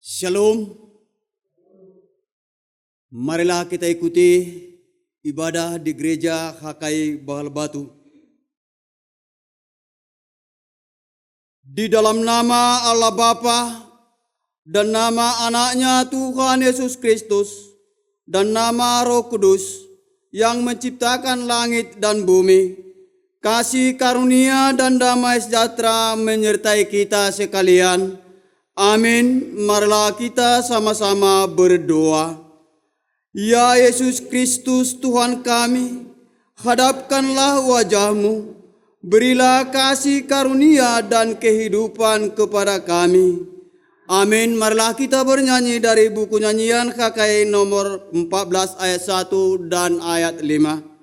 Shalom, marilah kita ikuti ibadah di gereja Hakai Bahal Batu. Di dalam nama Allah Bapa dan nama anaknya Tuhan Yesus Kristus dan nama Roh Kudus yang menciptakan langit dan bumi, kasih karunia dan damai sejahtera menyertai kita sekalian. Amin. Marilah kita sama-sama berdoa. Ya Yesus Kristus Tuhan kami, hadapkanlah wajah-Mu, berilah kasih karunia dan kehidupan kepada kami. Amin. Marilah kita bernyanyi dari buku nyanyian KKI nomor 14 ayat 1 dan ayat 5.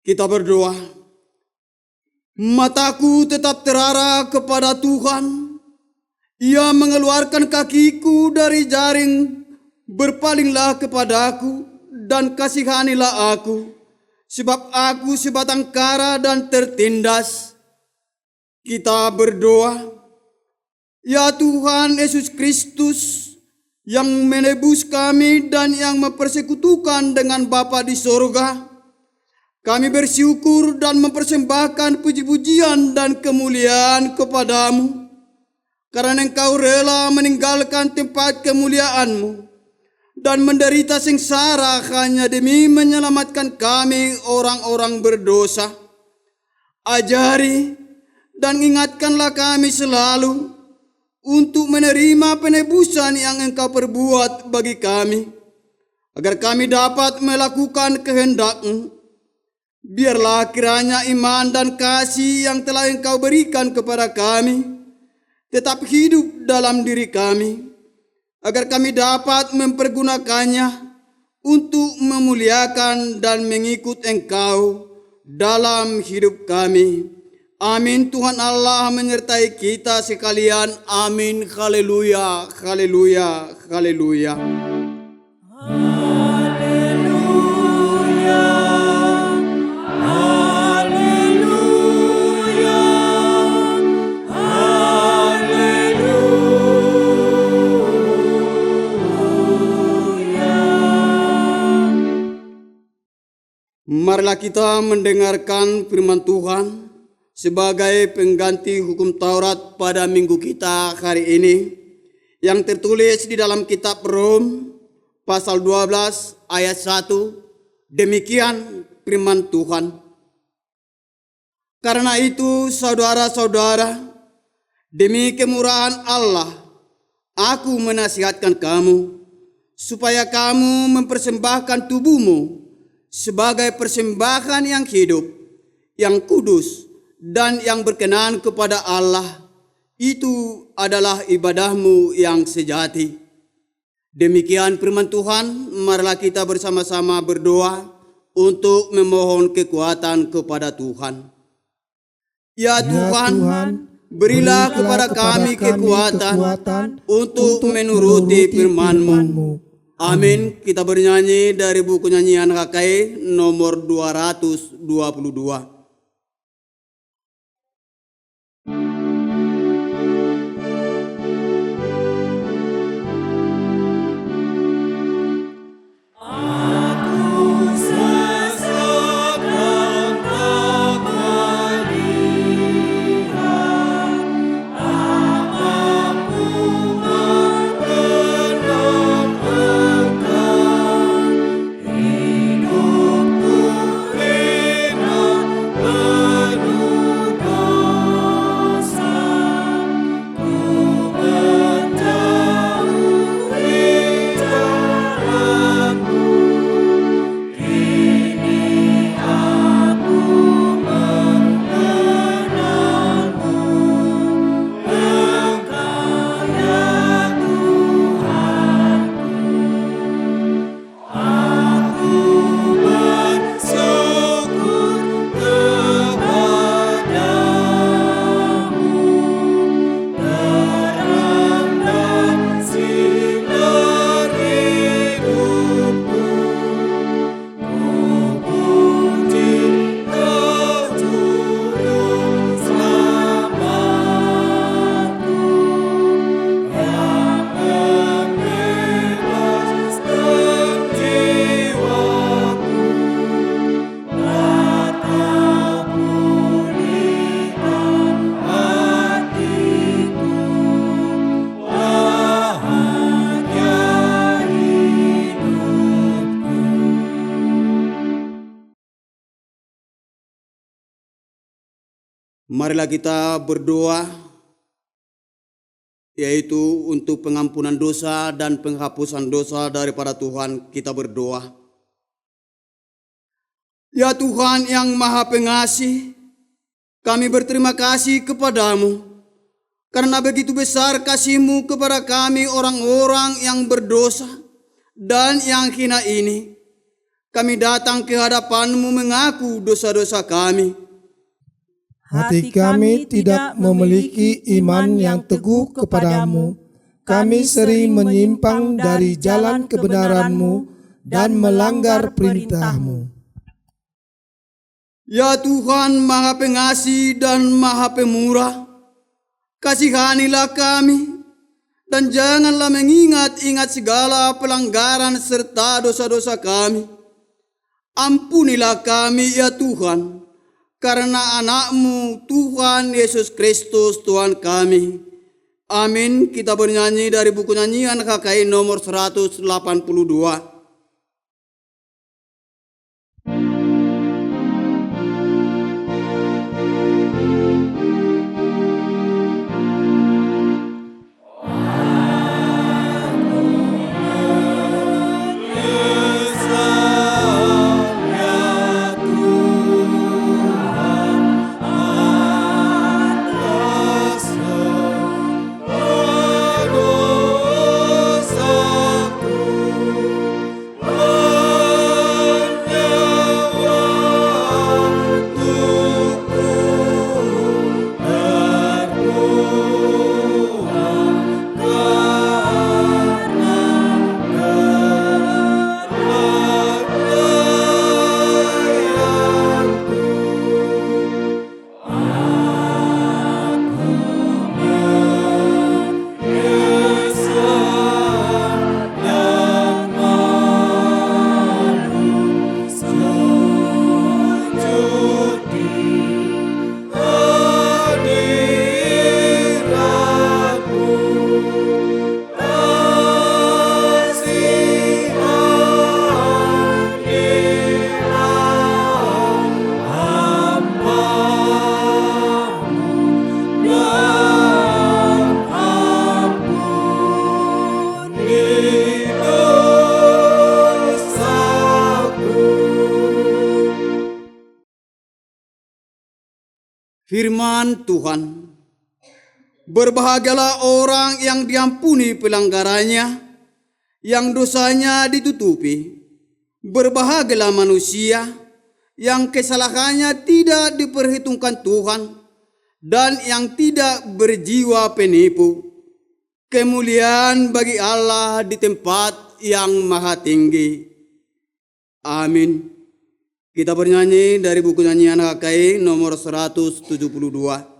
Kita berdoa. Mataku tetap terarah kepada Tuhan. Ia mengeluarkan kakiku dari jaring. Berpalinglah kepadaku dan kasihanilah aku. Sebab aku sebatang kara dan tertindas. Kita berdoa. Ya Tuhan Yesus Kristus yang menebus kami dan yang mempersekutukan dengan Bapa di sorga. Kami bersyukur dan mempersembahkan puji-pujian dan kemuliaan kepadamu. Karena Engkau rela meninggalkan tempat kemuliaan-Mu dan menderita sengsara hanya demi menyelamatkan kami orang-orang berdosa. Ajari dan ingatkanlah kami selalu untuk menerima penebusan yang Engkau perbuat bagi kami, agar kami dapat melakukan kehendak-Mu. Biarlah kiranya iman dan kasih yang telah Engkau berikan kepada kami tetap hidup dalam diri kami, agar kami dapat mempergunakannya untuk memuliakan dan mengikut Engkau dalam hidup kami. Amin. Tuhan Allah menyertai kita sekalian. Amin. Haleluya, haleluya, haleluya. Marilah kita mendengarkan firman Tuhan sebagai pengganti hukum Taurat pada minggu kita hari ini yang tertulis di dalam kitab Rom pasal 12 ayat 1. Demikian firman Tuhan. Karena itu saudara-saudara, demi kemurahan Allah, aku menasihatkan kamu supaya kamu mempersembahkan tubuhmu sebagai persembahan yang hidup, yang kudus, dan yang berkenan kepada Allah. Itu adalah ibadahmu yang sejati. Demikian firman Tuhan. Marilah kita bersama-sama berdoa untuk memohon kekuatan kepada Tuhan. Ya Tuhan, Berilah kepada kami kekuatan untuk menuruti firman-Mu. Amin. Kita bernyanyi dari buku nyanyian KKI nomor 222. Marilah kita berdoa, yaitu untuk pengampunan dosa dan penghapusan dosa daripada Tuhan. Kita berdoa. Ya Tuhan yang Maha Pengasih, kami berterima kasih kepadamu karena begitu besar kasih-Mu kepada kami orang-orang yang berdosa dan yang hina ini. Kami datang ke hadapan-Mu mengaku dosa-dosa kami. Hati kami tidak memiliki iman yang teguh kepadamu. Kami sering menyimpang dari jalan kebenaran-Mu dan melanggar perintah-Mu. Ya Tuhan Maha Pengasih dan Maha Pemurah, kasihanilah kami dan janganlah mengingat-ingat segala pelanggaran serta dosa-dosa kami. Ampunilah kami ya Tuhan, karena anak-Mu Tuhan Yesus Kristus Tuhan kami. Amin. Kita bernyanyi dari buku nyanyian KKI nomor 182. Firman Tuhan, berbahagialah orang yang diampuni pelanggarannya, yang dosanya ditutupi. Berbahagialah manusia yang kesalahannya tidak diperhitungkan Tuhan, dan yang tidak berjiwa penipu. Kemuliaan bagi Allah di tempat yang maha tinggi. Amin. Kita bernyanyi dari buku nyanyian HKI nomor 172.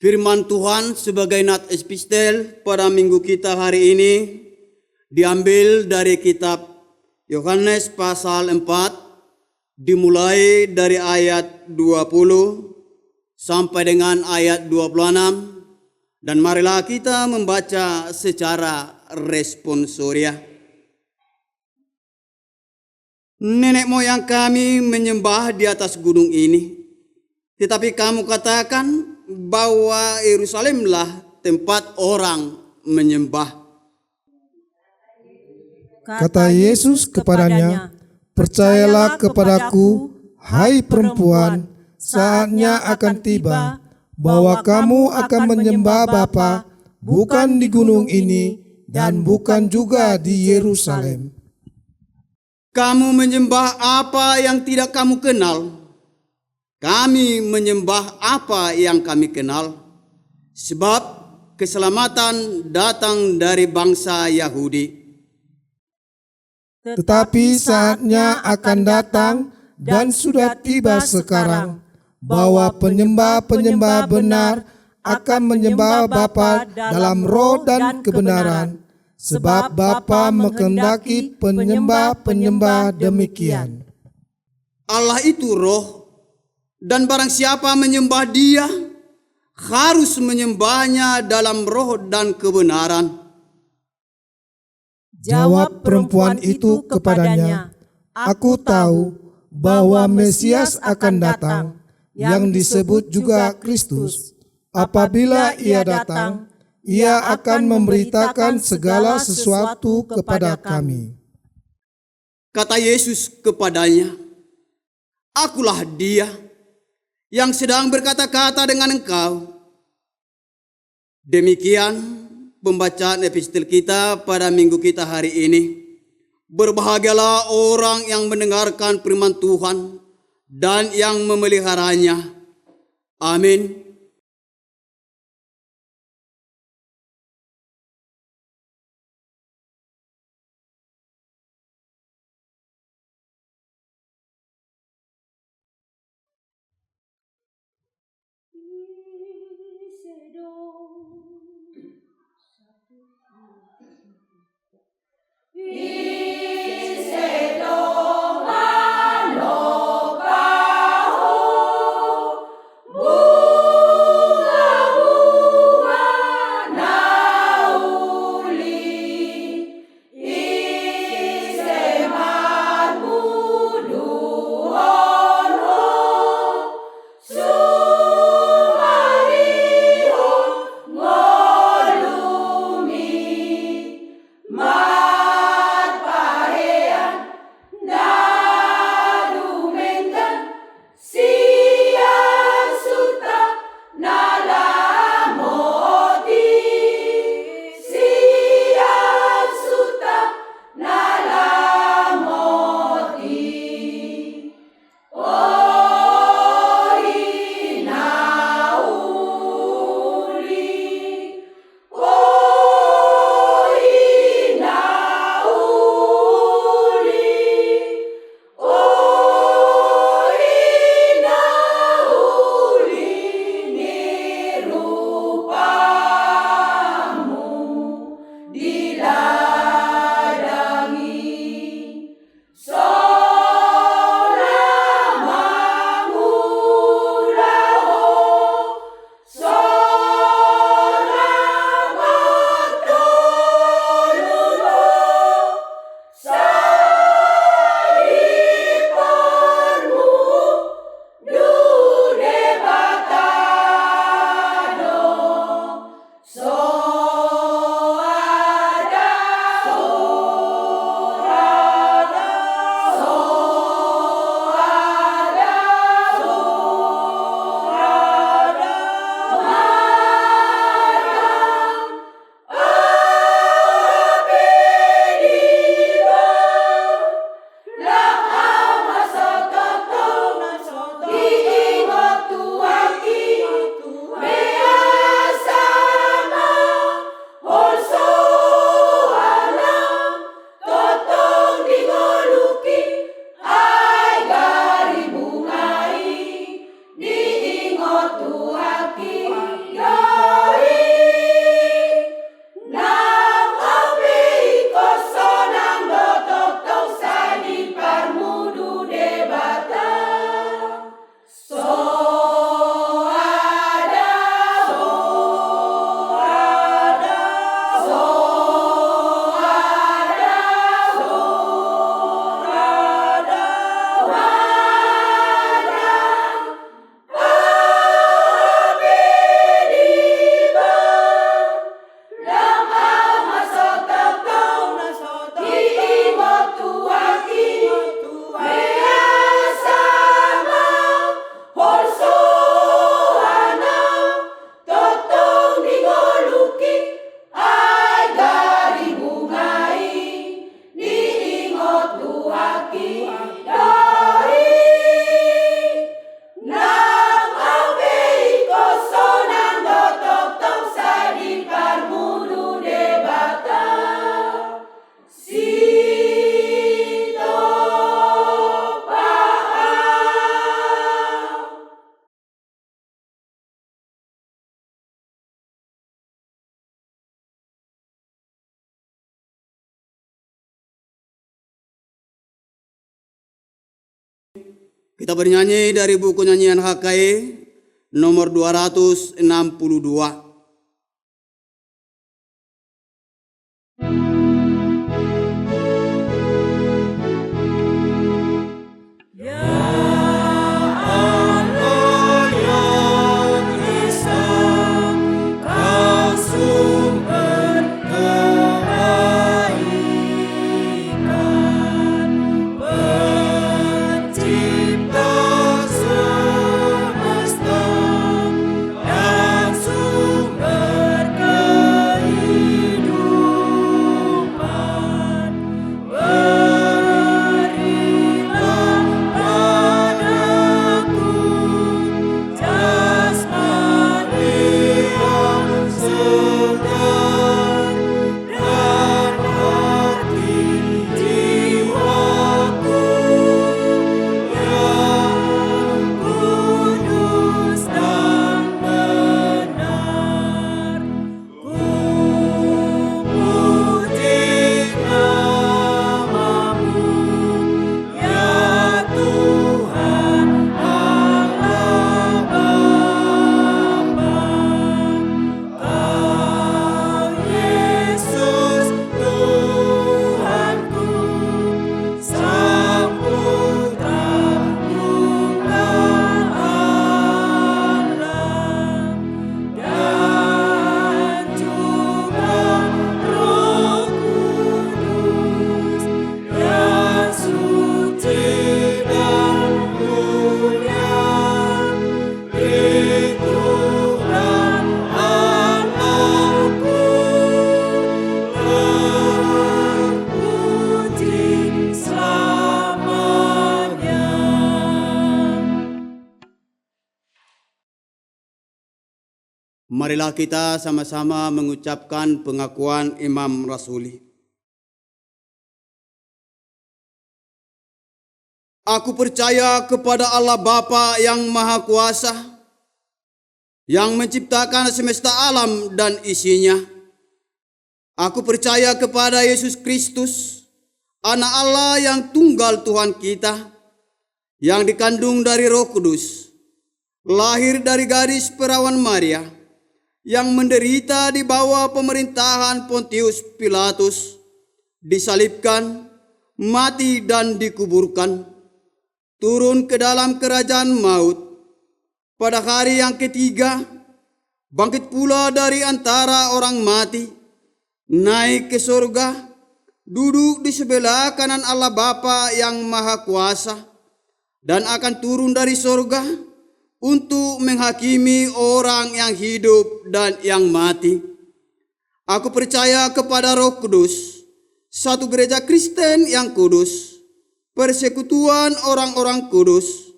Firman Tuhan sebagai nat epistel pada minggu kita hari ini diambil dari kitab Yohanes pasal 4, dimulai dari ayat 20 sampai dengan ayat 26, dan marilah kita membaca secara responsoria. Nenek moyang kami menyembah di atas gunung ini, tetapi kamu katakan bahwa Yerusalemlah tempat orang menyembah. Kata Yesus kepadanya, "Percayalah kepadaku, hai perempuan, saatnya akan tiba bahwa kamu akan menyembah Bapa bukan di gunung ini dan bukan juga di Yerusalem." Kamu menyembah apa yang tidak kamu kenal. Kami menyembah apa yang kami kenal, sebab keselamatan datang dari bangsa Yahudi. Tetapi saatnya akan datang dan sudah tiba sekarang bahwa penyembah-penyembah benar akan menyembah Bapa dalam roh dan kebenaran, sebab Bapa menghendaki penyembah-penyembah demikian. Allah itu roh, dan barang siapa menyembah Dia harus menyembahnya dalam roh dan kebenaran. Jawab perempuan itu kepadanya, "Aku tahu bahwa Mesias akan datang, yang disebut juga Kristus. Apabila Ia datang, Ia akan memberitakan segala sesuatu kepada kami." Kata Yesus kepadanya, "Akulah Dia yang sedang berkata-kata dengan engkau." Demikian pembacaan epistel kita pada minggu kita hari ini. Berbahagialah orang yang mendengarkan firman Tuhan dan yang memeliharanya. Amin. Bukan Kita bernyanyi dari buku nyanyian HKI nomor 262. Marilah kita sama-sama mengucapkan pengakuan Imam Rasuli. Aku percaya kepada Allah Bapa yang Maha Kuasa, yang menciptakan semesta alam dan isinya. Aku percaya kepada Yesus Kristus, Anak Allah yang tunggal Tuhan kita, yang dikandung dari Roh Kudus, lahir dari gadis perawan Maria, yang menderita di bawah pemerintahan Pontius Pilatus, disalibkan, mati dan dikuburkan, turun ke dalam kerajaan maut, pada hari yang ketiga, bangkit pula dari antara orang mati, naik ke surga, duduk di sebelah kanan Allah Bapa yang Maha Kuasa, dan akan turun dari surga untuk menghakimi orang yang hidup dan yang mati. Aku percaya kepada Roh Kudus, satu gereja Kristen yang kudus, persekutuan orang-orang kudus,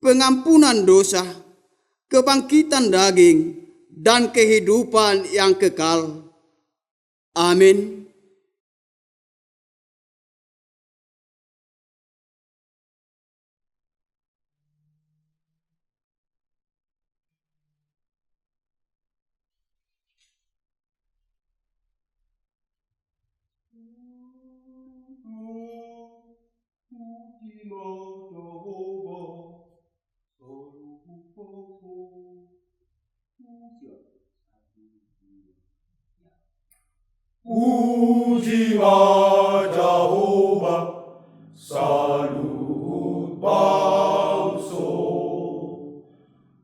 pengampunan dosa, kebangkitan daging, dan kehidupan yang kekal. Amin. Pujilah Jehovah, salut bangsa.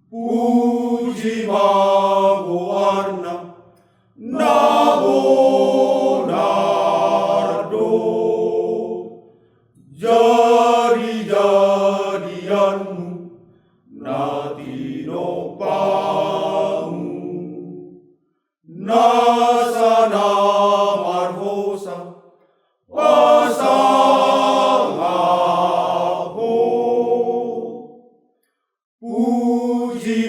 Pujilah Guarna, Nabonardo. Jadi-jadianmu natino pangu, nasana marhosa pasangaho. Puji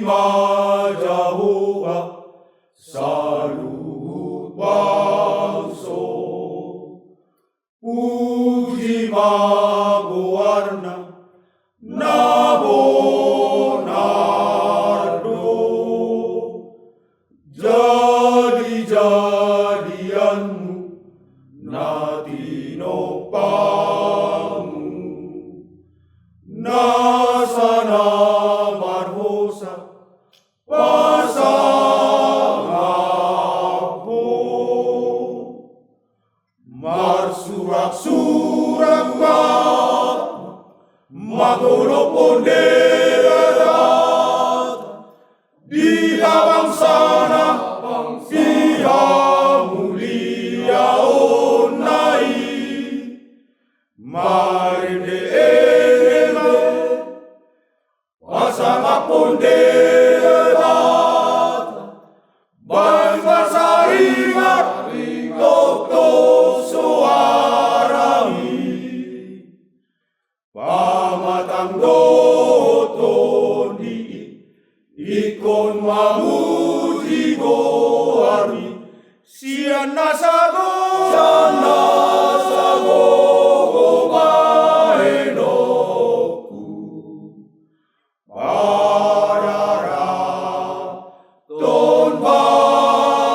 Jehovah, salut bangsa. Puji Guarna, Nabonardo. Jadi-jadianmu natino pangu, sian nasago baenoku parara ton barita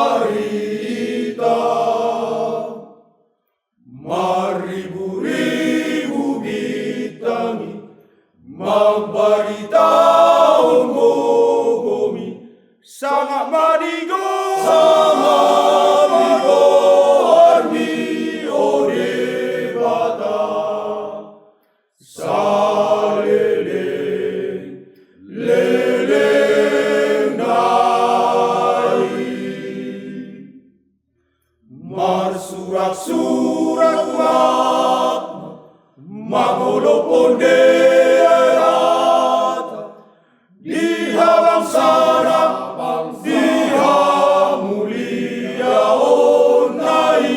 maribu-ribu bitangi magbaritaon gogomi sangat madigo armi odebata saleleng leleng nai marsurak-surak magolo ponderata dihabang sana diha mulia onai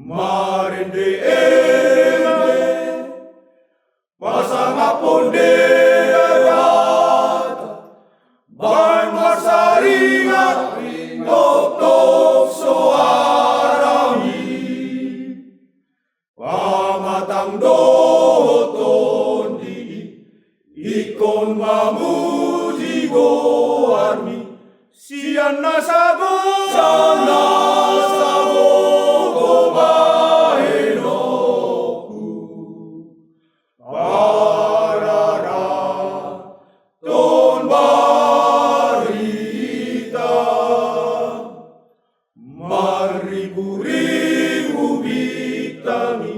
marende ende pasanga ponderata bain masaringat tok soarami pamatang doton di ikon mamuji goarmi sian nasago baenoku parara ton barita maribu-ribu bitangi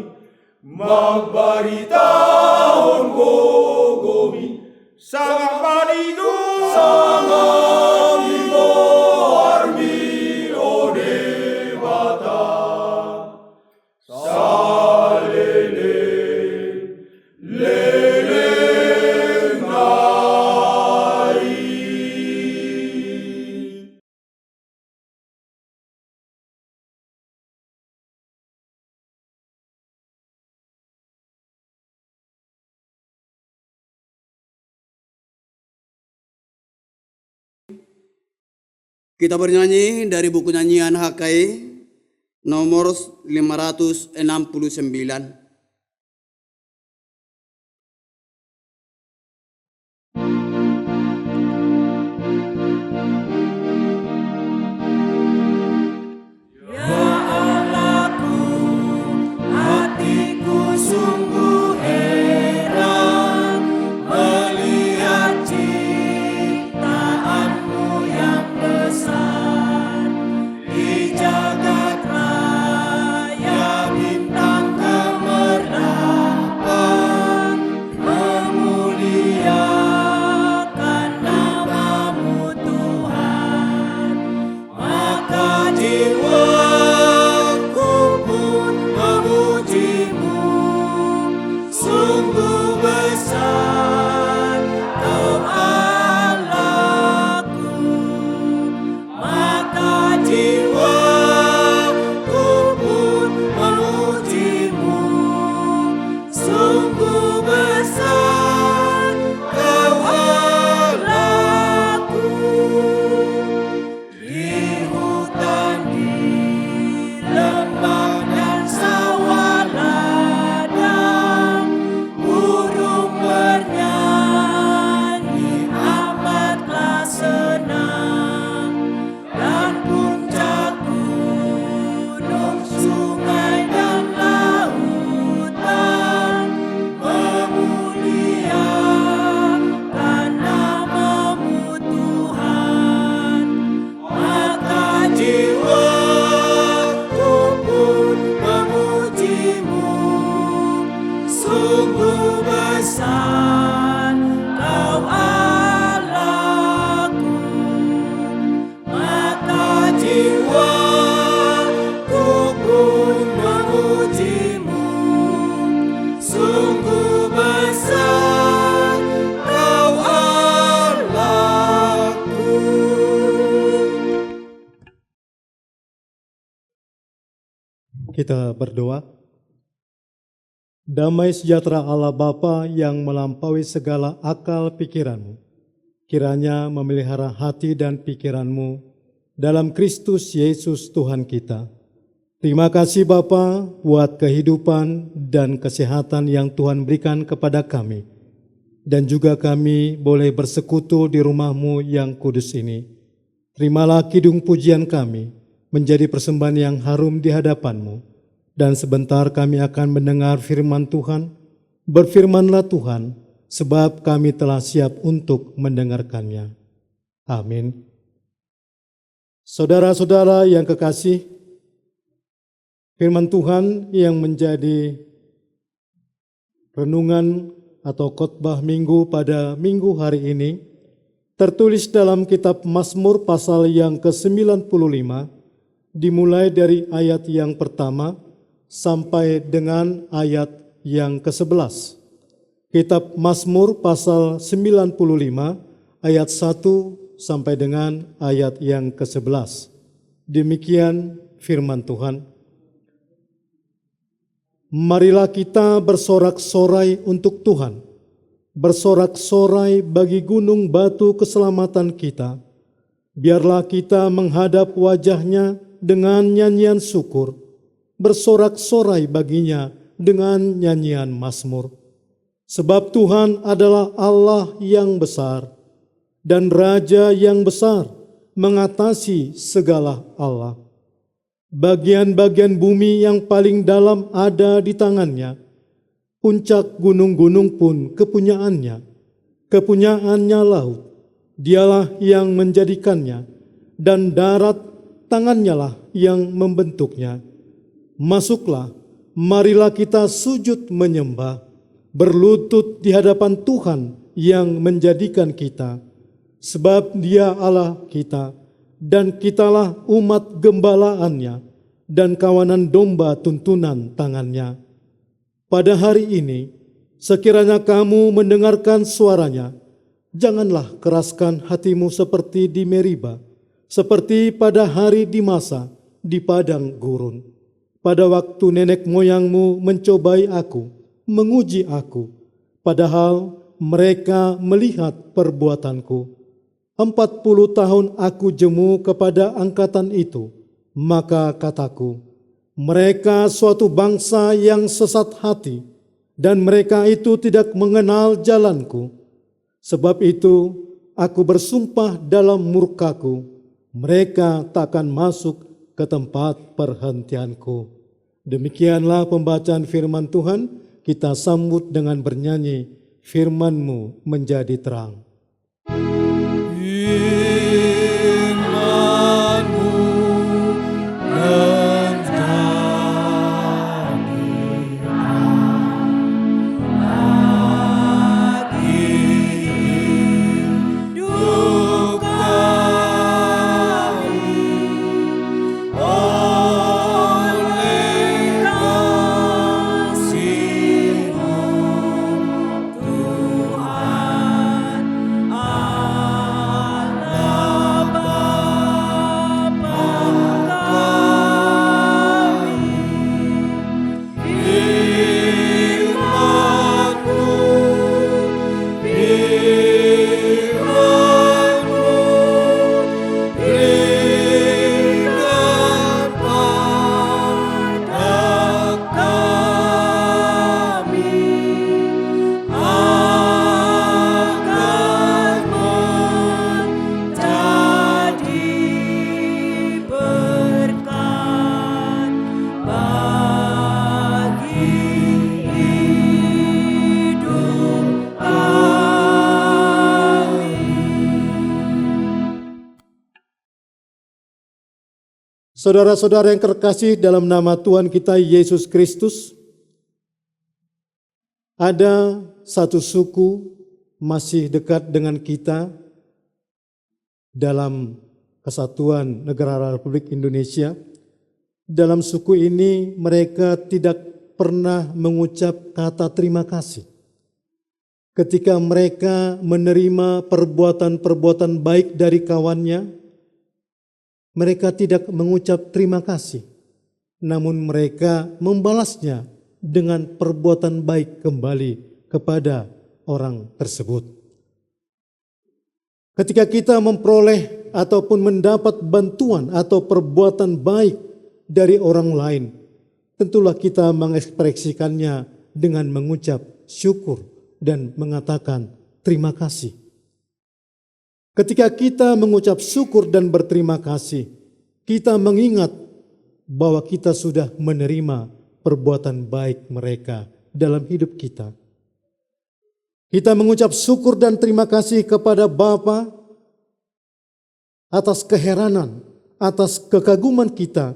magbaritaon gogomi sangat manigo armi odebata saleleng leleng nai. Kita bernyanyi dari buku nyanyian HKI nomor 569. Kita berdoa. Damai sejahtera Allah Bapa yang melampaui segala akal pikiranmu, kiranya memelihara hati dan pikiranmu dalam Kristus Yesus Tuhan kita. Terima kasih Bapa buat kehidupan dan kesehatan yang Tuhan berikan kepada kami. Dan juga kami boleh bersekutu di rumah-Mu yang kudus ini. Terimalah kidung pujian kami menjadi persembahan yang harum di hadapan-Mu. Dan sebentar kami akan mendengar firman Tuhan. Berfirmanlah Tuhan, sebab kami telah siap untuk mendengarkannya. Amin. Saudara-saudara yang kekasih, firman Tuhan yang menjadi renungan atau khotbah minggu pada minggu hari ini tertulis dalam kitab Mazmur pasal yang ke-95, dimulai dari ayat yang pertama sampai dengan ayat yang ke-11. Kitab Mazmur pasal 95 ayat 1 sampai dengan ayat yang ke-11. Demikian firman Tuhan. Marilah kita bersorak-sorai untuk Tuhan, bersorak-sorai bagi gunung batu keselamatan kita. Biarlah kita menghadap wajah-Nya dengan nyanyian syukur, bersorak-sorai baginya dengan nyanyian mazmur. Sebab Tuhan adalah Allah yang besar, dan Raja yang besar mengatasi segala Allah. Bagian-bagian bumi yang paling dalam ada di tangan-Nya. Puncak gunung-gunung pun kepunyaannya. Kepunyaannya laut. Dialah yang menjadikannya. Dan darat tangannya lah yang membentuknya. Masuklah, marilah kita sujud menyembah. Berlutut di hadapan Tuhan yang menjadikan kita. Sebab Dia Allah kita. Dan kitalah umat gembalaannya dan kawanan domba tuntunan tangannya. Pada hari ini, sekiranya kamu mendengarkan suaranya, janganlah keraskan hatimu seperti di Meriba, seperti pada hari di masa di padang gurun. Pada waktu nenek moyangmu mencobai aku, menguji aku, padahal mereka melihat perbuatanku. 40 tahun aku jemu kepada angkatan itu, maka kataku, mereka suatu bangsa yang sesat hati, dan mereka itu tidak mengenal jalanku. Sebab itu aku bersumpah dalam murkaku, mereka takkan masuk ke tempat perhentianku. Demikianlah pembacaan firman Tuhan, kita sambut dengan bernyanyi, firman-Mu menjadi terang. Saudara-saudara yang terkasih dalam nama Tuhan kita Yesus Kristus, ada satu suku masih dekat dengan kita dalam Kesatuan Negara Republik Indonesia. Dalam suku ini mereka tidak pernah mengucap kata terima kasih. Ketika mereka menerima perbuatan-perbuatan baik dari kawannya, mereka tidak mengucap terima kasih, namun mereka membalasnya dengan perbuatan baik kembali kepada orang tersebut. Ketika kita memperoleh ataupun mendapat bantuan atau perbuatan baik dari orang lain, tentulah kita mengekspresikannya dengan mengucap syukur dan mengatakan terima kasih. Ketika kita mengucap syukur dan berterima kasih, kita mengingat bahwa kita sudah menerima perbuatan baik mereka dalam hidup kita. Kita mengucap syukur dan terima kasih kepada Bapa atas keheranan, atas kekaguman kita,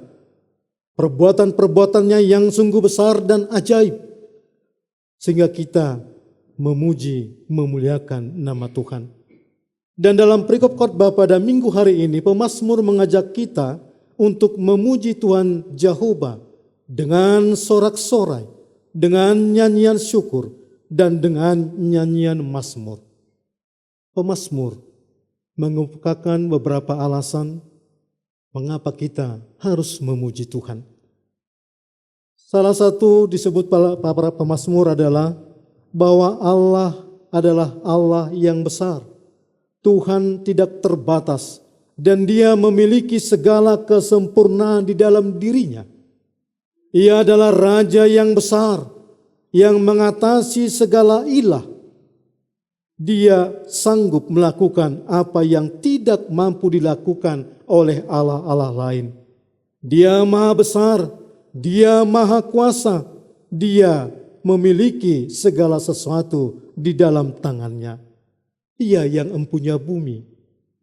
perbuatan-perbuatannya yang sungguh besar dan ajaib, sehingga kita memuji, memuliakan nama Tuhan. Dan dalam perikop khotbah pada minggu hari ini, pemazmur mengajak kita untuk memuji Tuhan Jehovah dengan sorak-sorai, dengan nyanyian syukur, dan dengan nyanyian mazmur. Pemazmur mengungkapkan beberapa alasan mengapa kita harus memuji Tuhan. Salah satu disebut para pemazmur adalah bahwa Allah adalah Allah yang besar. Tuhan tidak terbatas dan Dia memiliki segala kesempurnaan di dalam dirinya. Ia adalah Raja yang besar, yang mengatasi segala ilah. Dia sanggup melakukan apa yang tidak mampu dilakukan oleh Allah-Allah lain. Dia maha besar, Dia maha kuasa, Dia memiliki segala sesuatu di dalam tangannya. Dia yang empunya bumi,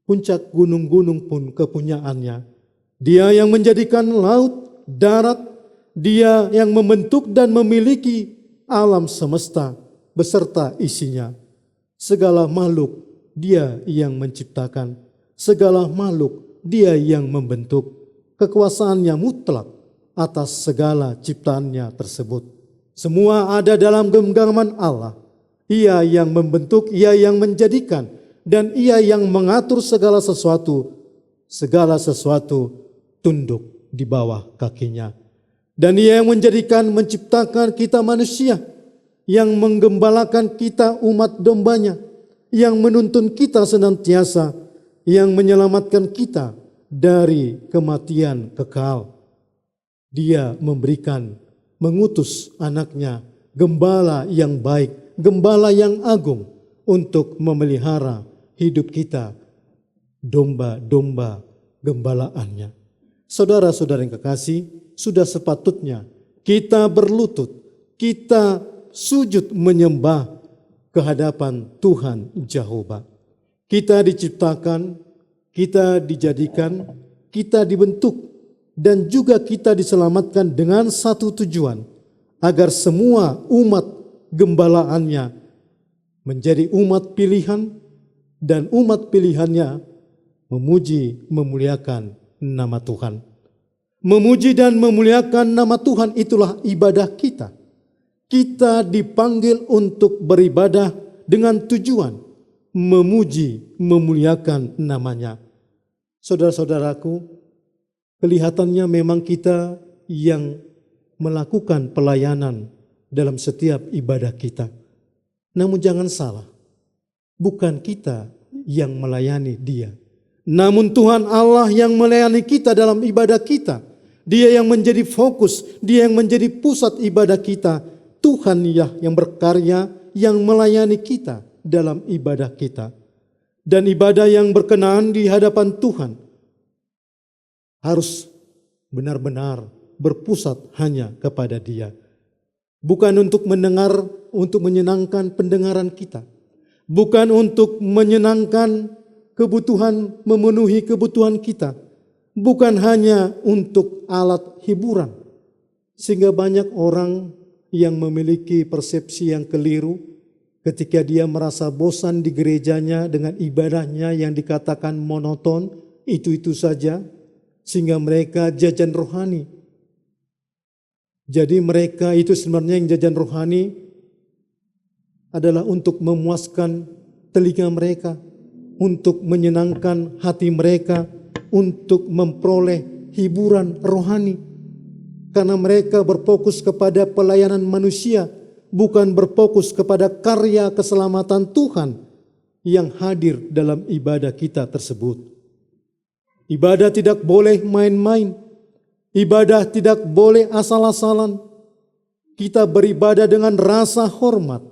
puncak gunung-gunung pun kepunyaannya. Dia yang menjadikan laut, darat, Dia yang membentuk dan memiliki alam semesta beserta isinya. Segala makhluk Dia yang menciptakan. Segala makhluk Dia yang membentuk. Kekuasaannya mutlak atas segala ciptaannya tersebut. Semua ada dalam genggaman Allah. Ia yang membentuk, Ia yang menjadikan, dan Ia yang mengatur segala sesuatu. Segala sesuatu tunduk di bawah kakinya. Dan Ia yang menjadikan, menciptakan kita manusia, yang menggembalakan kita umat dombanya, yang menuntun kita senantiasa, yang menyelamatkan kita dari kematian kekal. Dia memberikan, mengutus anaknya, gembala yang baik, gembala yang agung, untuk memelihara hidup kita, domba-domba gembalaannya. Saudara-saudara yang kekasih, sudah sepatutnya kita berlutut, kita sujud menyembah kehadapan Tuhan Jehovah. Kita diciptakan, kita dijadikan, kita dibentuk, dan juga kita diselamatkan dengan satu tujuan, agar semua umat gembalaannya menjadi umat pilihan, dan umat pilihannya memuji, memuliakan nama Tuhan. Memuji dan memuliakan nama Tuhan itulah ibadah kita. Kita dipanggil untuk beribadah dengan tujuan memuji, memuliakan namanya. Saudara-saudaraku, kelihatannya memang kita yang melakukan pelayanan dalam setiap ibadah kita. Namun jangan salah, bukan kita yang melayani Dia. Namun Tuhan Allah yang melayani kita dalam ibadah kita. Dia yang menjadi fokus, Dia yang menjadi pusat ibadah kita. Tuhan yang berkarya, yang melayani kita dalam ibadah kita. Dan ibadah yang berkenan di hadapan Tuhan harus benar-benar berpusat hanya kepada Dia. Bukan untuk mendengar, untuk menyenangkan pendengaran kita. Bukan untuk menyenangkan kebutuhan, memenuhi kebutuhan kita. Bukan hanya untuk alat hiburan. Sehingga banyak orang yang memiliki persepsi yang keliru ketika dia merasa bosan di gerejanya dengan ibadahnya yang dikatakan monoton, itu-itu saja, sehingga mereka jajan rohani. Jadi mereka itu sebenarnya yang jajan rohani adalah untuk memuaskan telinga mereka, untuk menyenangkan hati mereka, untuk memperoleh hiburan rohani. Karena mereka berfokus kepada pelayanan manusia, bukan berfokus kepada karya keselamatan Tuhan yang hadir dalam ibadah kita tersebut. Ibadah tidak boleh main-main. Ibadah tidak boleh asal-asalan. Kita beribadah dengan rasa hormat,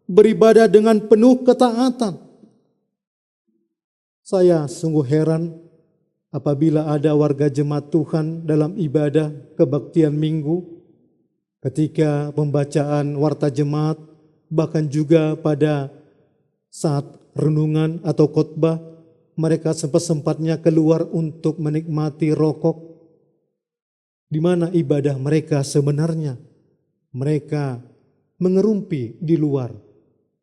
beribadah dengan penuh ketaatan. Saya sungguh heran apabila ada warga jemaat Tuhan dalam ibadah kebaktian minggu, ketika pembacaan warta jemaat, bahkan juga pada saat renungan atau khotbah, mereka sempat-sempatnya keluar untuk menikmati rokok. Di mana ibadah mereka sebenarnya? Mereka mengerumpi di luar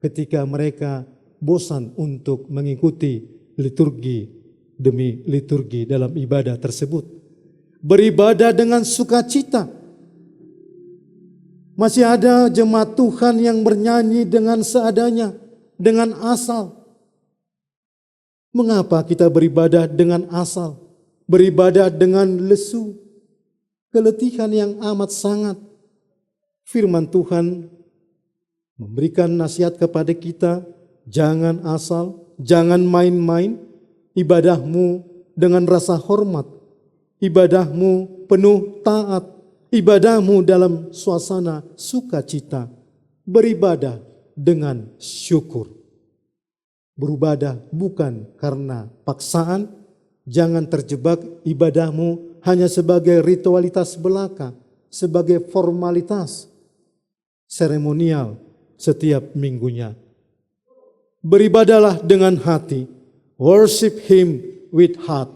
ketika mereka bosan untuk mengikuti liturgi demi liturgi dalam ibadah tersebut. Beribadah dengan sukacita. Masih ada jemaat Tuhan yang bernyanyi dengan seadanya, dengan asal. Mengapa kita beribadah dengan asal? Beribadah dengan lesu. Keletihan yang amat sangat. Firman Tuhan memberikan nasihat kepada kita, jangan asal, jangan main-main, ibadahmu dengan rasa hormat, ibadahmu penuh taat, ibadahmu dalam suasana sukacita, beribadah dengan syukur. Beribadah bukan karena paksaan, jangan terjebak ibadahmu hanya sebagai ritualitas belaka, sebagai formalitas seremonial setiap minggunya. Beribadahlah dengan hati. Worship Him with heart.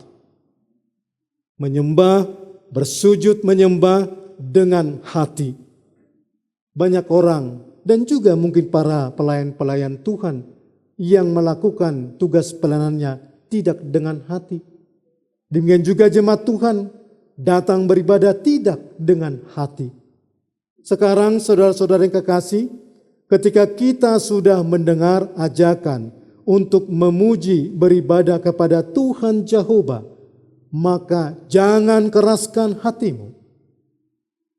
Menyembah, bersujud menyembah dengan hati. Banyak orang dan juga mungkin para pelayan-pelayan Tuhan yang melakukan tugas pelayanannya tidak dengan hati. Demikian juga jemaat Tuhan datang beribadah tidak dengan hati. Sekarang saudara-saudara yang kekasih, ketika kita sudah mendengar ajakan untuk memuji beribadah kepada Tuhan Jehovah, maka jangan keraskan hatimu.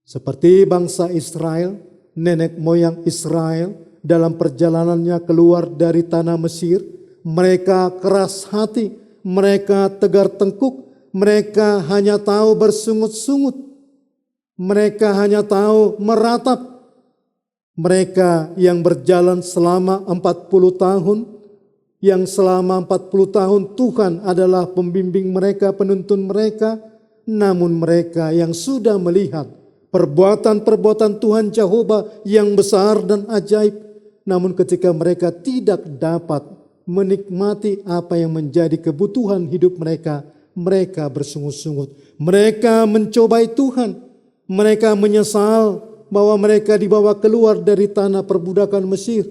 Seperti bangsa Israel, nenek moyang Israel dalam perjalanannya keluar dari tanah Mesir, mereka keras hati, mereka tegar tengkuk, mereka hanya tahu bersungut-sungut. Mereka hanya tahu meratap. Mereka yang berjalan selama 40 tahun, yang selama 40 tahun Tuhan adalah pembimbing mereka, penuntun mereka, namun mereka yang sudah melihat perbuatan-perbuatan Tuhan Jehovah yang besar dan ajaib, namun ketika mereka tidak dapat menikmati apa yang menjadi kebutuhan hidup mereka, mereka bersungut-sungut. Mereka mencobai Tuhan. Mereka menyesal bahwa mereka dibawa keluar dari tanah perbudakan Mesir.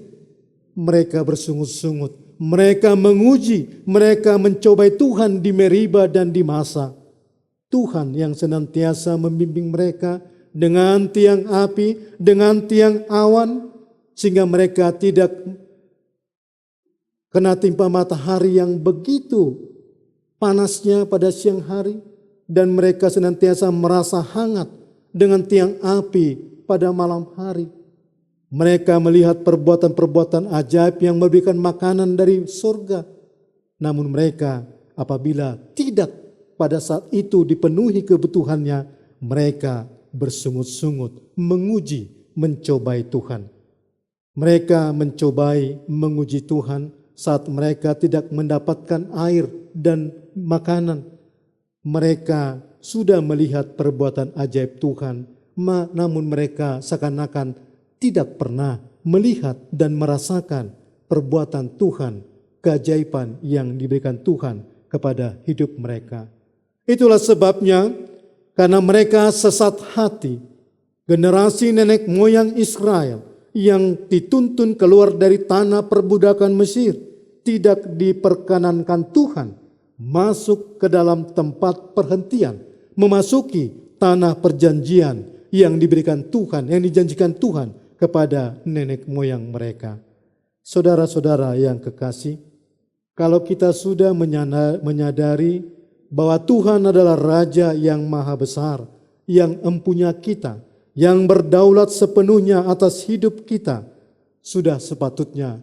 Mereka bersungut-sungut. Mereka menguji, mereka mencobai Tuhan di Meriba dan di Masa. Tuhan yang senantiasa membimbing mereka dengan tiang api, dengan tiang awan, sehingga mereka tidak kena timpa matahari yang begitu panasnya pada siang hari, dan mereka senantiasa merasa hangat dengan tiang api pada malam hari. Mereka melihat perbuatan-perbuatan ajaib yang memberikan makanan dari surga. Namun mereka apabila tidak pada saat itu dipenuhi kebutuhannya, mereka bersungut-sungut, menguji, mencobai Tuhan. Mereka mencobai, menguji Tuhan saat mereka tidak mendapatkan air dan makanan. Mereka sudah melihat perbuatan ajaib Tuhan, namun mereka seakan-akan tidak pernah melihat dan merasakan perbuatan Tuhan, keajaiban yang diberikan Tuhan kepada hidup mereka. Itulah sebabnya, karena mereka sesat hati, generasi nenek moyang Israel yang dituntun keluar dari tanah perbudakan Mesir tidak diperkenankan Tuhan masuk ke dalam tempat perhentian, memasuki tanah perjanjian yang diberikan Tuhan, yang dijanjikan Tuhan kepada nenek moyang mereka. Saudara-saudara yang kekasih, kalau kita sudah menyadari bahwa Tuhan adalah Raja yang maha besar, yang empunya kita, yang berdaulat sepenuhnya atas hidup kita, sudah sepatutnya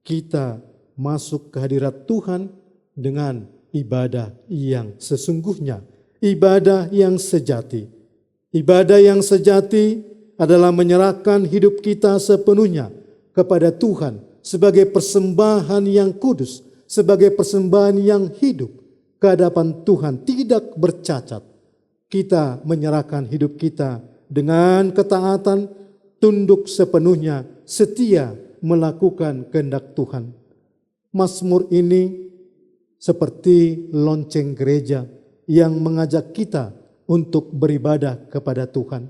kita masuk ke hadirat Tuhan dengan ibadah yang sesungguhnya, ibadah yang sejati. Ibadah yang sejati adalah menyerahkan hidup kita sepenuhnya kepada Tuhan sebagai persembahan yang kudus, sebagai persembahan yang hidup ke hadapan Tuhan, tidak bercacat. Kita menyerahkan hidup kita dengan ketaatan, tunduk sepenuhnya, setia melakukan kehendak Tuhan. Mazmur ini seperti lonceng gereja yang mengajak kita untuk beribadah kepada Tuhan.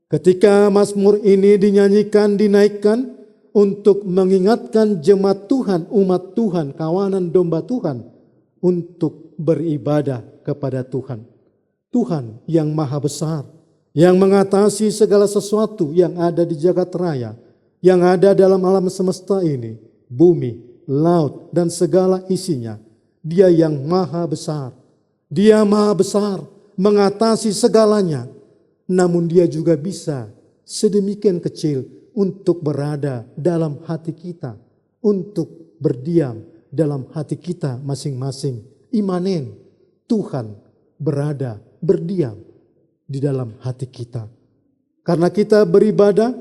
Ketika mazmur ini dinyanyikan, dinaikkan untuk mengingatkan jemaat Tuhan, umat Tuhan, kawanan domba Tuhan untuk beribadah kepada Tuhan. Tuhan yang maha besar, yang mengatasi segala sesuatu yang ada di jagat raya, yang ada dalam alam semesta ini, bumi, laut, dan segala isinya. Dia yang maha besar. Dia maha besar, mengatasi segalanya. Namun dia juga bisa sedemikian kecil untuk berada dalam hati kita, untuk berdiam dalam hati kita masing-masing. Imanen, Tuhan berada, berdiam di dalam hati kita. Karena kita beribadah,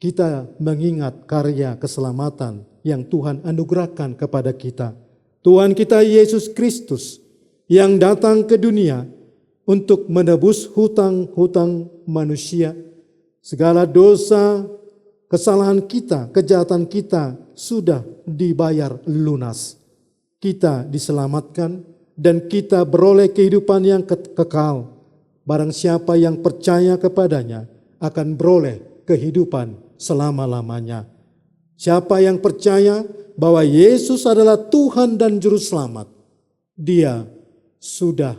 kita mengingat karya keselamatan yang Tuhan anugerahkan kepada kita. Tuhan kita Yesus Kristus yang datang ke dunia untuk menebus hutang-hutang manusia. Segala dosa, kesalahan kita, kejahatan kita sudah dibayar lunas. Kita diselamatkan dan kita beroleh kehidupan yang kekal. Barang siapa yang percaya kepadanya akan beroleh kehidupan selama-lamanya. Siapa yang percaya bahwa Yesus adalah Tuhan dan Juru Selamat, dia sudah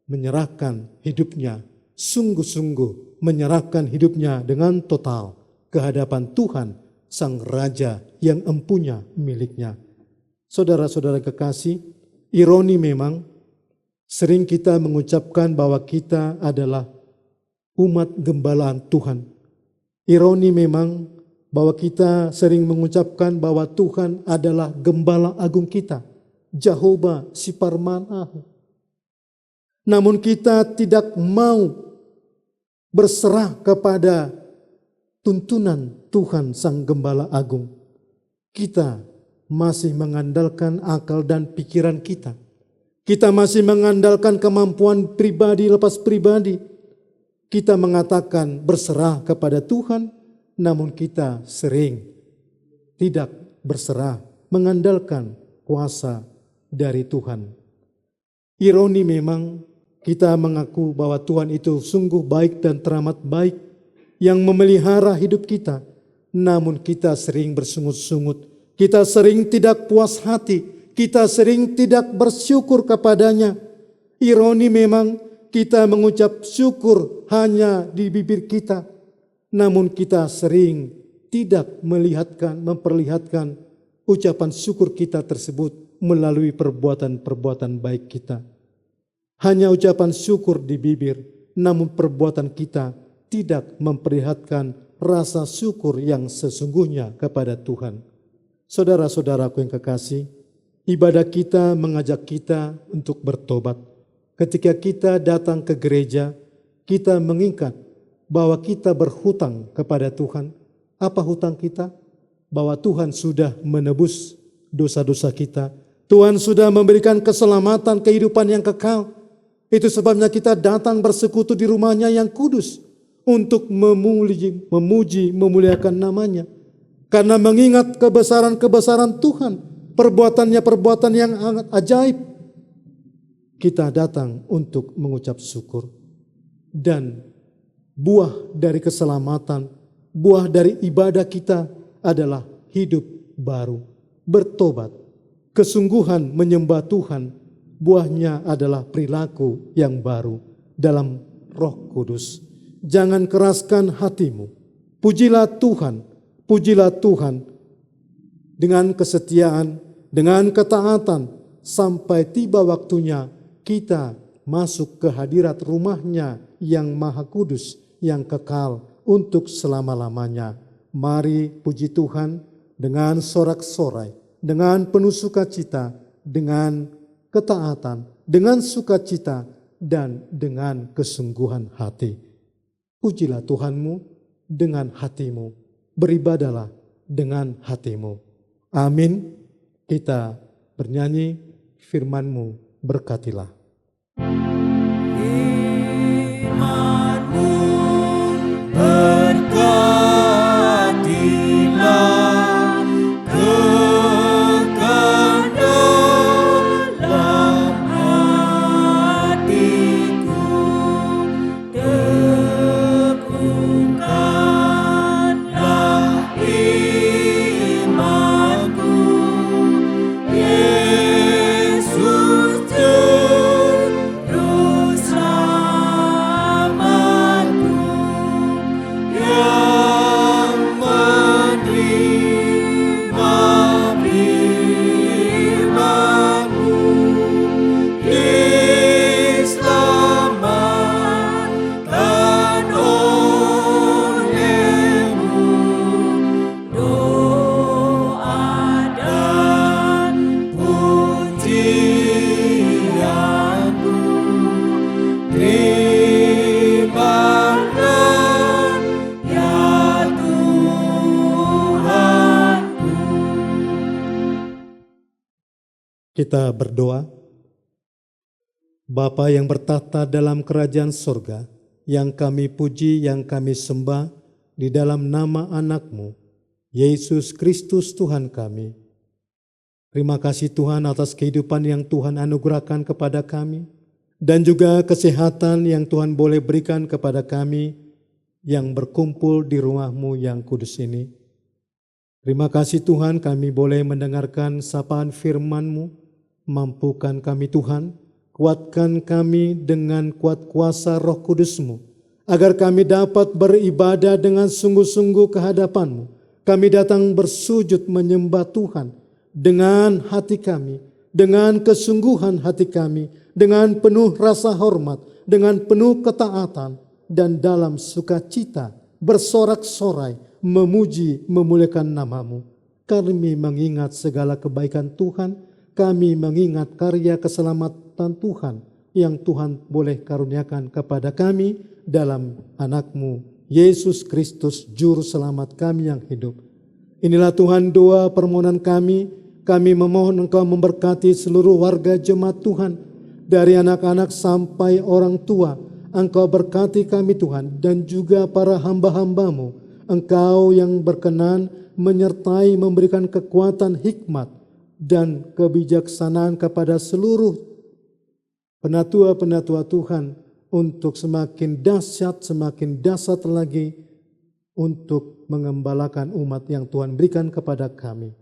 menyerahkan hidupnya, sungguh-sungguh menyerahkan hidupnya dengan total ke hadapan Tuhan, Sang Raja yang empunya miliknya. Saudara-saudara kekasih, ironi memang sering kita mengucapkan bahwa kita adalah umat gembalaan Tuhan. Ironi memang bahwa kita sering mengucapkan bahwa Tuhan adalah gembala agung kita, Jehovah Siparmanahu. Namun kita tidak mau berserah kepada tuntunan Tuhan Sang Gembala Agung. Kita masih mengandalkan akal dan pikiran kita. Kita masih mengandalkan kemampuan pribadi lepas pribadi. Kita mengatakan berserah kepada Tuhan, namun kita sering tidak berserah, mengandalkan kuasa dari Tuhan. Ironi memang kita mengaku bahwa Tuhan itu sungguh baik dan teramat baik yang memelihara hidup kita. Namun kita sering bersungut-sungut, kita sering tidak puas hati, kita sering tidak bersyukur kepadanya. Ironi memang kita mengucap syukur hanya di bibir kita, namun kita sering tidak memperlihatkan ucapan syukur kita tersebut melalui perbuatan-perbuatan baik kita. Hanya ucapan syukur di bibir, namun perbuatan kita tidak memperlihatkan rasa syukur yang sesungguhnya kepada Tuhan. Saudara-saudaraku yang kekasih, ibadah kita mengajak kita untuk bertobat. Ketika kita datang ke gereja, kita mengingat bahwa kita berhutang kepada Tuhan. Apa hutang kita? Bahwa Tuhan sudah menebus dosa-dosa kita. Tuhan sudah memberikan keselamatan, kehidupan yang kekal. Itu sebabnya kita datang bersekutu di rumahnya yang kudus untuk memuji, memuliakan namanya. Karena mengingat kebesaran-kebesaran Tuhan, perbuatannya yang sangat ajaib. Kita datang untuk mengucap syukur. Dan buah dari keselamatan, buah dari ibadah kita adalah hidup baru, bertobat, kesungguhan menyembah Tuhan. Buahnya adalah perilaku yang baru dalam Roh Kudus. Jangan keraskan hatimu. Pujilah Tuhan dengan kesetiaan, dengan ketaatan sampai tiba waktunya kita masuk ke hadirat rumahnya yang maha kudus, yang kekal untuk selama-lamanya. Mari puji Tuhan dengan sorak-sorai, dengan penuh sukacita, dengan ketaatan, dengan sukacita, dan dengan kesungguhan hati. Pujilah Tuhanmu dengan hatimu, beribadalah dengan hatimu. Amin. Kita bernyanyi firman-Mu, berkatilah. Kita berdoa. Bapa yang bertahta dalam kerajaan sorga, yang kami puji, yang kami sembah di dalam nama anak-Mu, Yesus Kristus Tuhan kami. Terima kasih Tuhan atas kehidupan yang Tuhan anugerahkan kepada kami, dan juga kesehatan yang Tuhan boleh berikan kepada kami yang berkumpul di rumah-Mu yang kudus ini. Terima kasih Tuhan, kami boleh mendengarkan sapaan firman-Mu. Mampukan kami Tuhan, kuatkan kami dengan kuat kuasa Roh Kudus-Mu, agar kami dapat beribadah dengan sungguh-sungguh kehadapan-Mu. Kami datang bersujud menyembah Tuhan dengan hati kami, dengan kesungguhan hati kami, dengan penuh rasa hormat, dengan penuh ketaatan, dan dalam sukacita bersorak-sorai, memuji, memuliakan nama-Mu. Kami mengingat segala kebaikan Tuhan, kami mengingat karya keselamatan Tuhan yang Tuhan boleh karuniakan kepada kami dalam anak-Mu, Yesus Kristus, Juru Selamat kami yang hidup. Inilah Tuhan doa permohonan kami. Kami memohon Engkau memberkati seluruh warga jemaat Tuhan, dari anak-anak sampai orang tua. Engkau berkati kami Tuhan, dan juga para hamba-hamba-Mu. Engkau yang berkenan menyertai, memberikan kekuatan, hikmat, dan kebijaksanaan kepada seluruh penatua-penatua Tuhan untuk semakin dahsyat lagi untuk mengembalakan umat yang Tuhan berikan kepada kami.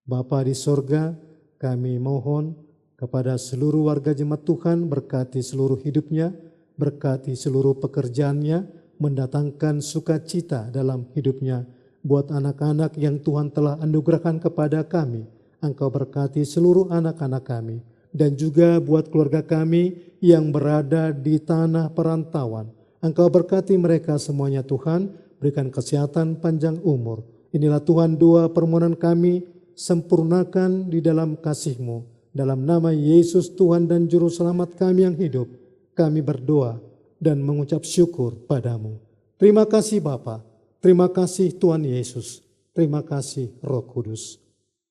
Bapa di sorga, kami mohon kepada seluruh warga jemaat Tuhan, berkati seluruh hidupnya, berkati seluruh pekerjaannya, mendatangkan sukacita dalam hidupnya buat anak-anak yang Tuhan telah anugerahkan kepada kami. Engkau berkati seluruh anak-anak kami, dan juga buat keluarga kami yang berada di tanah perantauan. Engkau berkati mereka semuanya Tuhan, berikan kesehatan, panjang umur. Inilah Tuhan doa permohonan kami, sempurnakan di dalam kasih-Mu. Dalam nama Yesus Tuhan dan Juru Selamat kami yang hidup, kami berdoa dan mengucap syukur padamu. Terima kasih Bapa, terima kasih Tuhan Yesus, terima kasih Roh Kudus.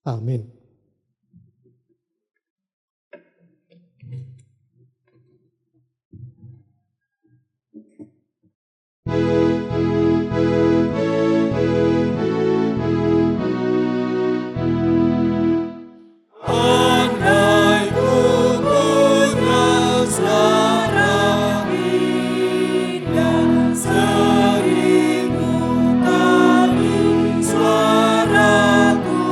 Amin. Suaraku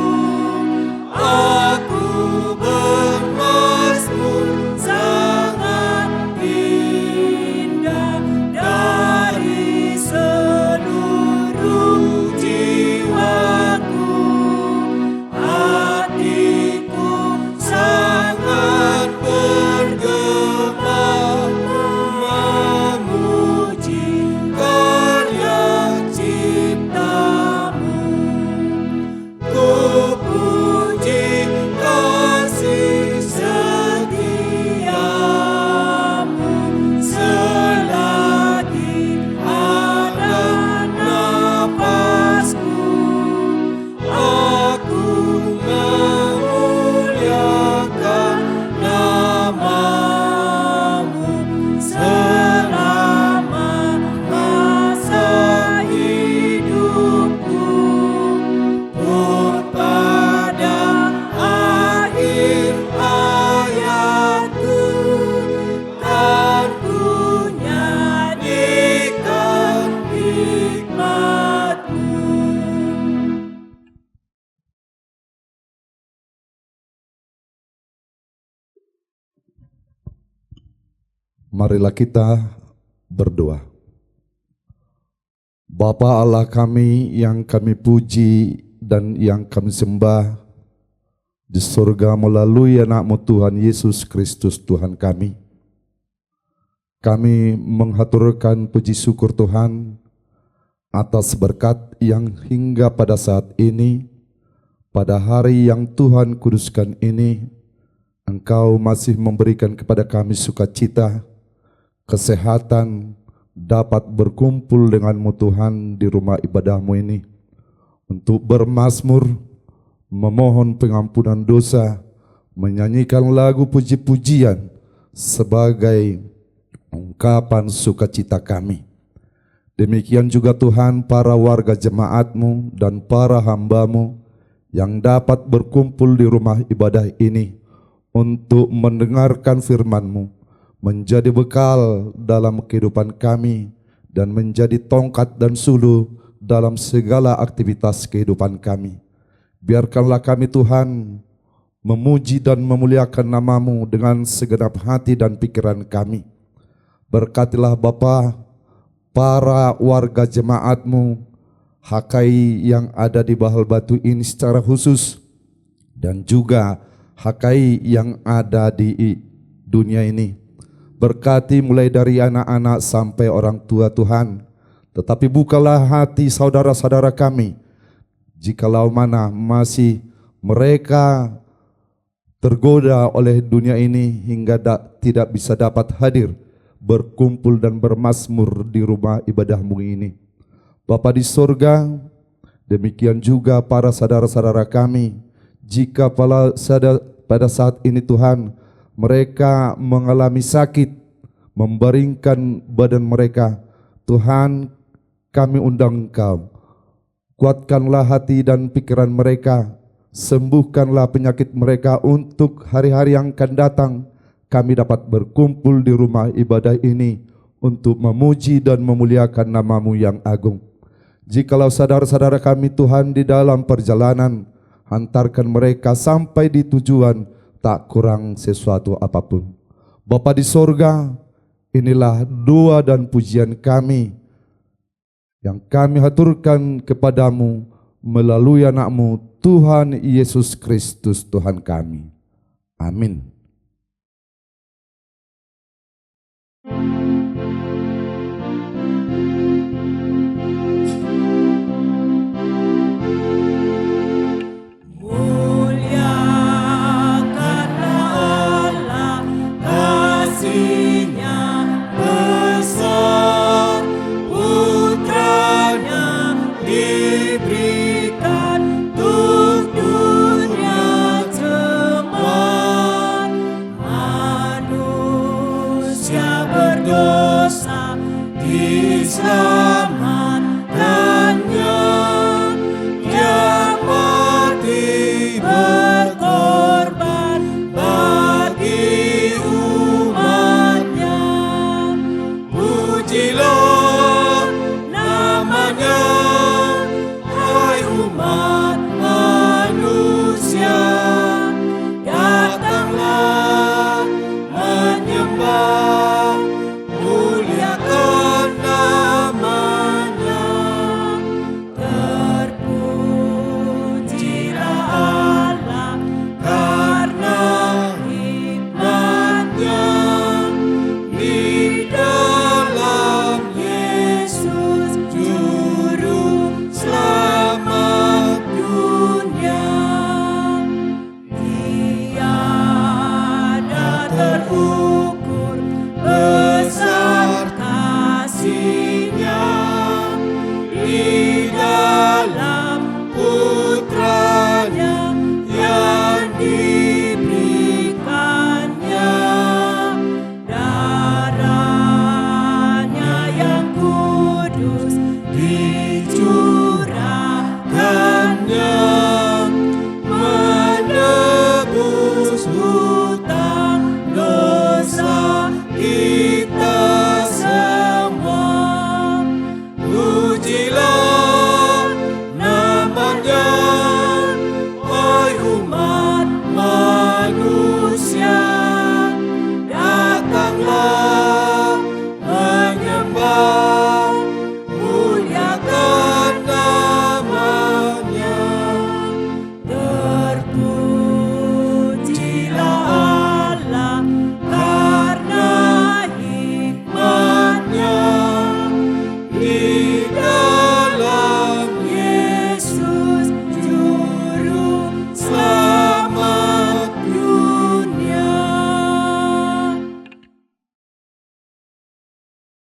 Marilah kita berdoa. Bapa Allah kami yang kami puji dan yang kami sembah di surga melalui anak-Mu Tuhan Yesus Kristus Tuhan kami. Kami menghaturkan puji syukur Tuhan atas berkat yang hingga pada saat ini, pada hari yang Tuhan kuduskan ini, Engkau masih memberikan kepada kami sukacita, kesehatan, dapat berkumpul dengan-Mu Tuhan di rumah ibadah-Mu ini, untuk bermazmur, memohon pengampunan dosa, menyanyikan lagu puji-pujian sebagai ungkapan sukacita kami. Demikian juga Tuhan para warga jemaat-Mu dan para hamba-Mu yang dapat berkumpul di rumah ibadah ini untuk mendengarkan firman-Mu, menjadi bekal dalam kehidupan kami dan menjadi tongkat dan suluh dalam segala aktivitas kehidupan kami. Biarkanlah kami Tuhan memuji dan memuliakan nama-Mu dengan segenap hati dan pikiran kami. Berkatilah Bapa para warga jemaat-Mu HKI yang ada di Bahal Batu ini secara khusus, dan juga HKI yang ada di dunia ini. Berkati mulai dari anak-anak sampai orang tua Tuhan. Tetapi bukalah hati saudara-saudara kami, jikalau mana masih mereka tergoda oleh dunia ini hingga tidak bisa dapat hadir berkumpul dan bermazmur di rumah ibadah-Mu ini. Bapa di sorga, demikian juga para saudara-saudara kami, jika pada saat ini Tuhan, mereka mengalami sakit, membaringkan badan mereka, Tuhan kami undang Engkau, kuatkanlah hati dan pikiran mereka, sembuhkanlah penyakit mereka untuk hari-hari yang akan datang, kami dapat berkumpul di rumah ibadah ini untuk memuji dan memuliakan nama-Mu yang agung. Jikalau saudara-saudara kami Tuhan di dalam perjalanan, hantarkan mereka sampai di tujuan, tak kurang sesuatu apapun. Bapa di sorga, inilah doa dan pujian kami yang kami haturkan kepadamu melalui anak-Mu Tuhan Yesus Kristus Tuhan kami. Amin. Muliakan nama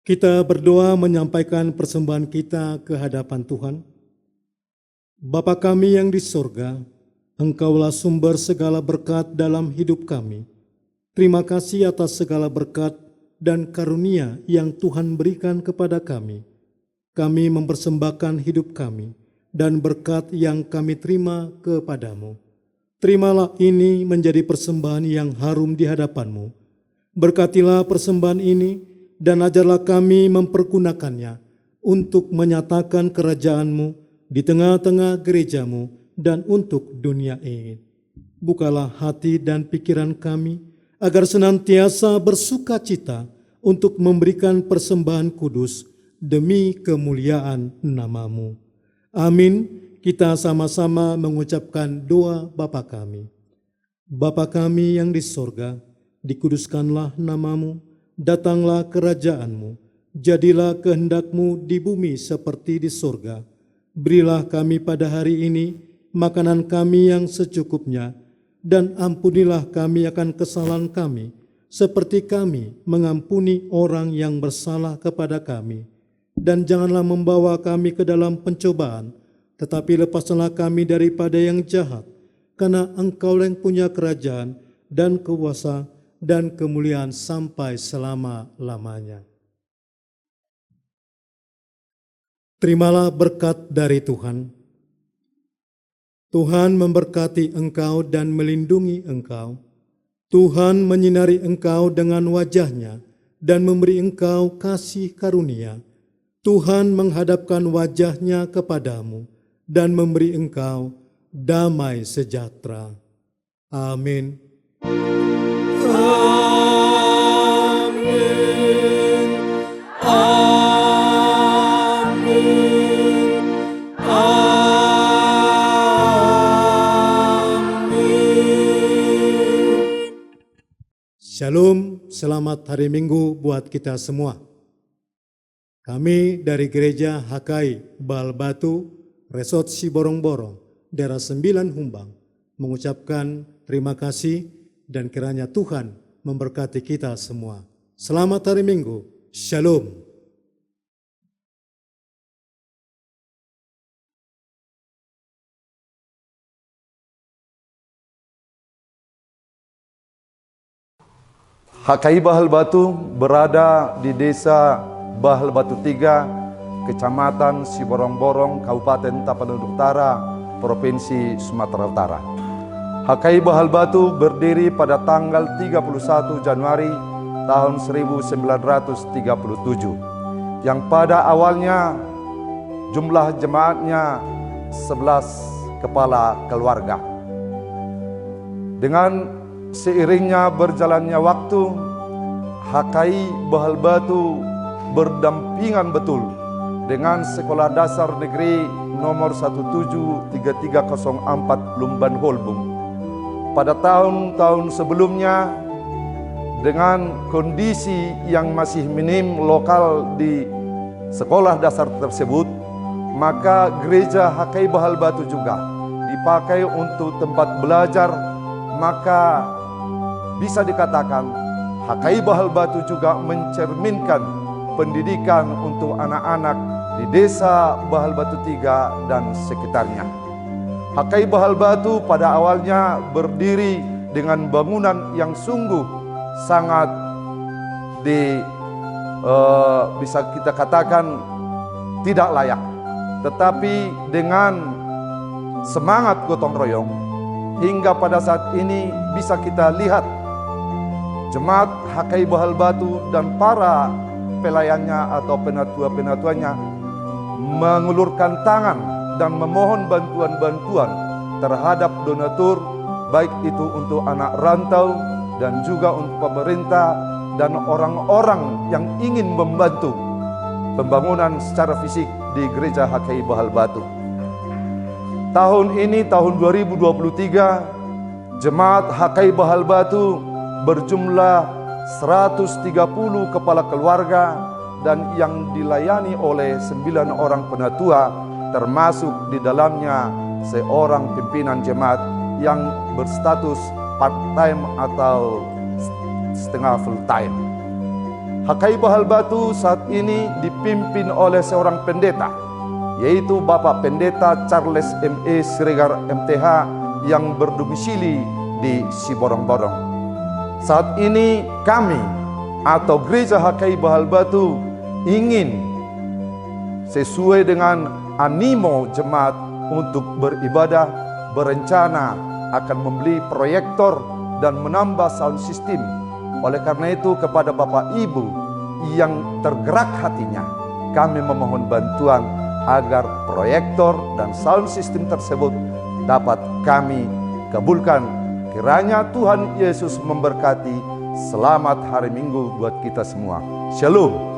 Kita berdoa menyampaikan persembahan kita ke hadapan Tuhan. Bapa kami yang di sorga, Engkaulah sumber segala berkat dalam hidup kami. Terima kasih atas segala berkat dan karunia yang Tuhan berikan kepada kami. Kami mempersembahkan hidup kami dan berkat yang kami terima kepadamu. Terimalah ini menjadi persembahan yang harum di hadapan-Mu. Berkatilah persembahan ini dan ajarlah kami mempergunakannya untuk menyatakan kerajaan-Mu di tengah-tengah gereja-Mu dan untuk dunia ini. Bukalah hati dan pikiran kami agar senantiasa bersuka cita untuk memberikan persembahan kudus demi kemuliaan nama-Mu. Amin. Kita sama-sama mengucapkan doa Bapa kami. Bapa kami yang di sorga, dikuduskanlah nama-Mu, datanglah kerajaan-Mu, jadilah kehendak-Mu di bumi seperti di sorga. Berilah kami pada hari ini makanan kami yang secukupnya, dan ampunilah kami akan kesalahan kami, seperti kami mengampuni orang yang bersalah kepada kami. Dan janganlah membawa kami ke dalam pencobaan, tetapi lepaskanlah kami daripada yang jahat, karena Engkau yang punya kerajaan dan kuasa dan kemuliaan sampai selama-lamanya. Terimalah berkat dari Tuhan. Tuhan memberkati engkau dan melindungi engkau. Tuhan menyinari engkau dengan wajah-Nya dan memberi engkau kasih karunia. Tuhan menghadapkan wajah-Nya kepadamu dan memberi engkau damai sejahtera. Amin. Amin. Amin. Amin. Shalom, selamat hari Minggu buat kita semua. Kami dari Gereja HKI Baal Batu, Resort Siborong-Borong, daerah 9 Humbang, mengucapkan terima kasih dan kiranya Tuhan memberkati kita semua. Selamat hari Minggu. Shalom. HKI Baal Batu berada di Desa Baal Batu 3, Kecamatan Siborong-Borong, Kabupaten Tapanuli Utara, Provinsi Sumatera Utara. HKI Baal Batu berdiri pada tanggal 31 Januari tahun 1937, yang pada awalnya jumlah jemaatnya 11 kepala keluarga. Dengan seiringnya berjalannya waktu, HKI Baal Batu berdampingan betul dengan Sekolah Dasar Negeri nomor 173304 Lumban Holbung. Pada tahun-tahun sebelumnya, dengan kondisi yang masih minim lokal di sekolah dasar tersebut, maka gereja HKI Baal Batu juga dipakai untuk tempat belajar. Maka bisa dikatakan HKI Baal Batu juga mencerminkan pendidikan untuk anak-anak di Desa Baal Batu 3 dan sekitarnya. HKI Baal Batu pada awalnya berdiri dengan bangunan yang sungguh sangat bisa kita katakan tidak layak. Tetapi dengan semangat gotong royong, hingga pada saat ini bisa kita lihat jemaat HKI Baal Batu dan para pelayannya atau penatua-penatuanya mengulurkan tangan dan memohon bantuan-bantuan terhadap donatur, baik itu untuk anak rantau dan juga untuk pemerintah dan orang-orang yang ingin membantu pembangunan secara fisik di gereja HKI Baal Batu. Tahun ini, tahun 2023, jemaat HKI Baal Batu berjumlah 130 kepala keluarga dan yang dilayani oleh 9 orang penatua, termasuk di dalamnya seorang pimpinan jemaat yang berstatus part-time atau setengah full-time. HKI Bahal Batu saat ini dipimpin oleh seorang pendeta, yaitu Bapak Pendeta Charles M.E. Siregar MTH yang berdomisili di Siborong-Borong. Saat ini kami atau Gereja HKI Bahal Batu ingin sesuai dengan animo jemaat untuk beribadah, berencana akan membeli proyektor dan menambah sound system. Oleh karena itu kepada Bapak Ibu yang tergerak hatinya, kami memohon bantuan agar proyektor dan sound system tersebut dapat kami kabulkan. Kiranya Tuhan Yesus memberkati. Selamat hari Minggu buat kita semua. Shalom.